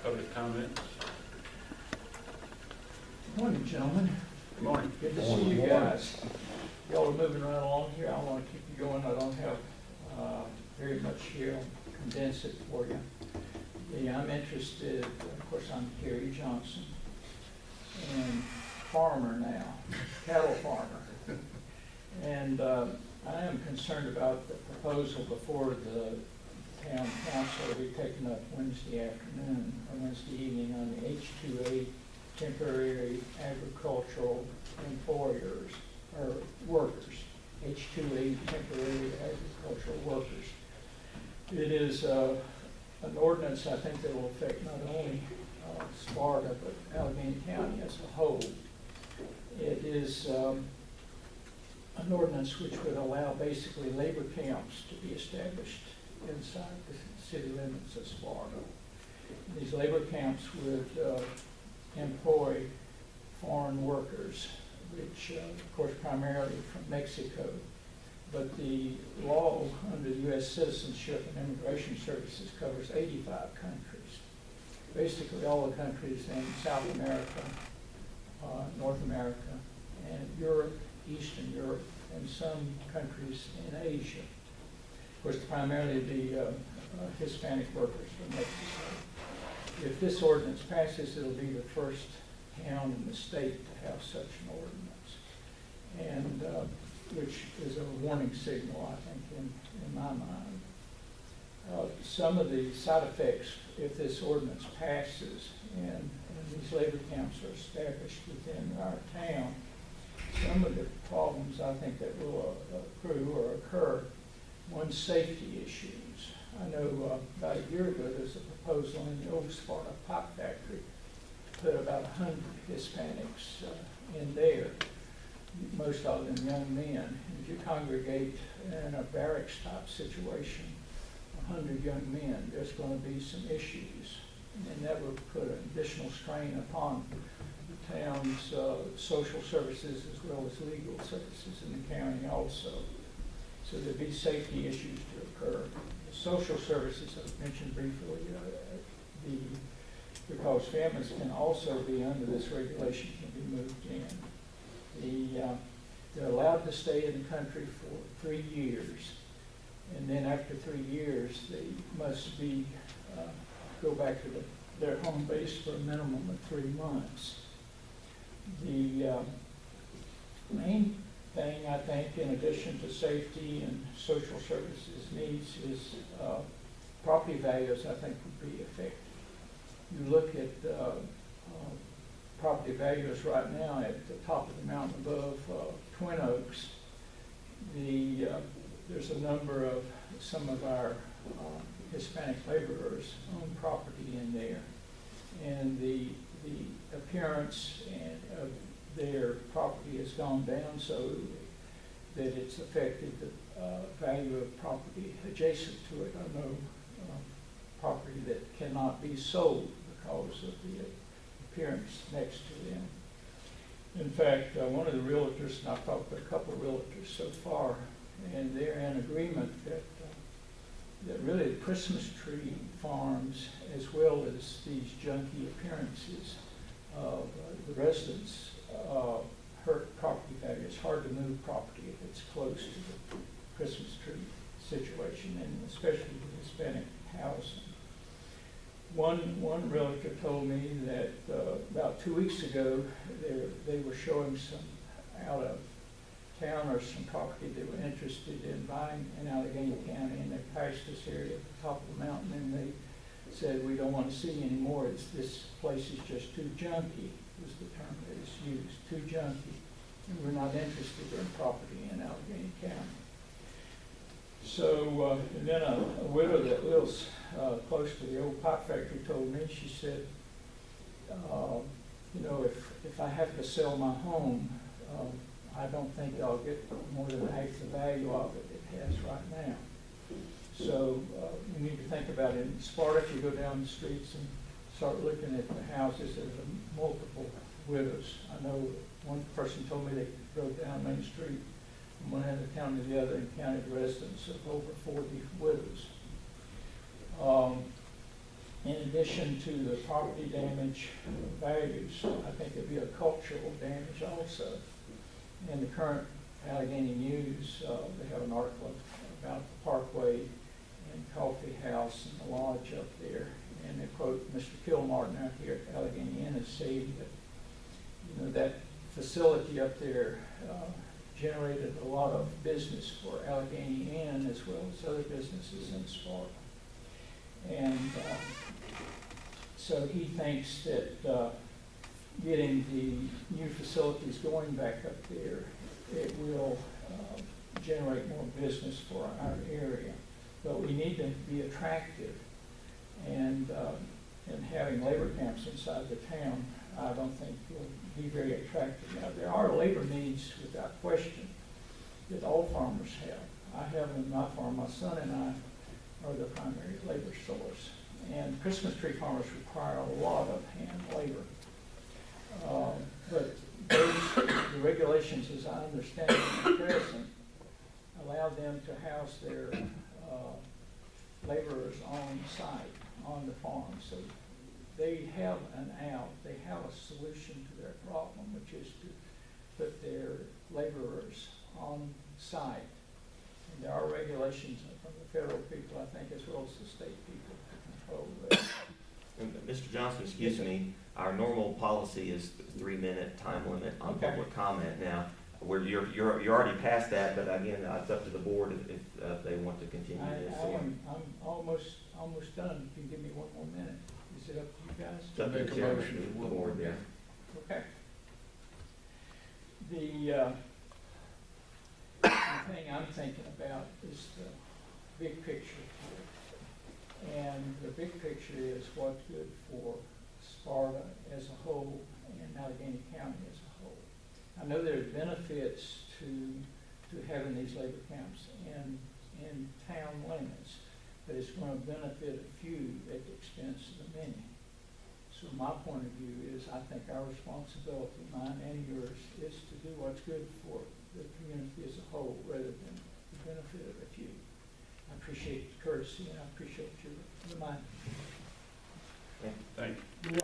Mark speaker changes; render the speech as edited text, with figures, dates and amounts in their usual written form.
Speaker 1: Public comments?
Speaker 2: Morning, gentlemen.
Speaker 1: Good morning.
Speaker 2: Good to see you guys. Y'all are moving right along here. I want to keep you going. I don't have very much here. I'll condense it for you. Yeah, I'm interested, of course, I'm Gary Johnson, and farmer now, cattle farmer. And I am concerned about the proposal before the town council will be taken up Wednesday afternoon or Wednesday evening on the H-2A temporary agricultural employers or workers, H-2A temporary agricultural workers. It is an ordinance, I think, that will affect not only Sparta but Alleghany County as a whole. It is an ordinance which would allow basically labor camps to be established inside the city limits of Sparta. These labor camps would employ foreign workers, which of course primarily from Mexico. But the law under the U.S. Citizenship and Immigration Services covers 85 countries. Basically all the countries in South America, North America, and Europe, Eastern Europe, and some countries in Asia. Of course, primarily the Hispanic workers from Mexico. If this ordinance passes, it'll be the first town in the state to have such an ordinance, and which is a warning signal, I think, in my mind. Some of the side effects, if this ordinance passes and these labor camps are established within our town, some of the problems I think that will accrue or occur, one, safety issues. I know about a year ago there's a proposal in the old Sparta pipe factory to put about 100 Hispanics in there, most of them young men. And if you congregate in a barracks type situation, 100 young men, there's going to be some issues, and that would put an additional strain upon the town's social services as well as legal services in the county also. So there'd be safety issues to occur. The social services I've mentioned briefly, because families can also be under this regulation, can be moved in. They're allowed to stay in the country for 3 years, and then after 3 years they must be go back to their home base for a minimum of 3 months. The main thing, I think, in addition to safety and social services needs, is property values, I think, would be affected. You look at property values right now at the top of the mountain above Twin Oaks. There's a number of some of our Hispanic laborers own property in there, and the appearance of their property has gone down so that it's affected the value of property adjacent to it. I know property that cannot be sold because of the appearance next to them. In fact, one of the realtors, and I've talked to a couple of realtors so far, and they're in agreement that really the Christmas tree farms, as well as these junky appearances of the residents, hurt property value. It's hard to move property if it's close to the Christmas tree situation, and especially the Hispanic housing. One realtor told me that about 2 weeks ago they were showing some out of town or some property they were interested in buying in Alleghany County, and they passed this area at the top of the mountain, and they said, we don't want to see anymore. This place is just too junky, was the term that is used, too junky, and we're not interested in property in Alleghany County. So, and then a widow that lives close to the old pipe factory told me, she said, you know, if I have to sell my home, I don't think I'll get more than half the value of it has right now. So we need to think about it. In Sparta, if you go down the streets and start looking at the houses, there's multiple widows. I know one person told me they drove down Main Street from one end of the town to the other and counted residents of over 40 widows. addition to the property damage values, I think it'd be a cultural damage also. In the current Alleghany News, they have an article about the Parkway and Coffee House and the lodge up there. And they quote Mr. Kilmartin out here at Alleghany Inn as saying that, you know, that facility up there generated a lot of business for Alleghany Inn as well as other businesses in Sparta. And so he thinks that getting the new facilities going back up there, it will generate more business for our area. But we need to be attractive, and having labor camps inside the town, I don't think will be very attractive. Now, there are labor needs without question that all farmers have. I have in my farm, my son and I are the primary labor source. And Christmas tree farmers require a lot of hand labor. But the regulations, as I understand it at present, allow them to house their laborers on site, on the farm. So they have an out, they have a solution to their problem, which is to put their laborers on site. And there are regulations from the federal people, I think, as well as the state people to control that.
Speaker 3: Mr. Johnson, excuse me, our normal policy is 3-minute time limit on public comment. Now, you're already past that, but again, it's up to the board if they want to continue this.
Speaker 2: I'm almost done. If you give me one more minute. Is it up to you guys?
Speaker 3: It's up to the chairman of the board there.
Speaker 2: Okay. The thing I'm thinking about is the big picture here. And the big picture is what's good for Sparta as a whole and Alleghany County as a whole. I know there are benefits to having these labor camps in town limits, but it's going to benefit a few at the expense of the many. So my point of view is I think our responsibility, mine and yours, is to do what's good for the community as a whole rather than the benefit of a few. I appreciate the courtesy and I appreciate your reminder.
Speaker 1: Thank you.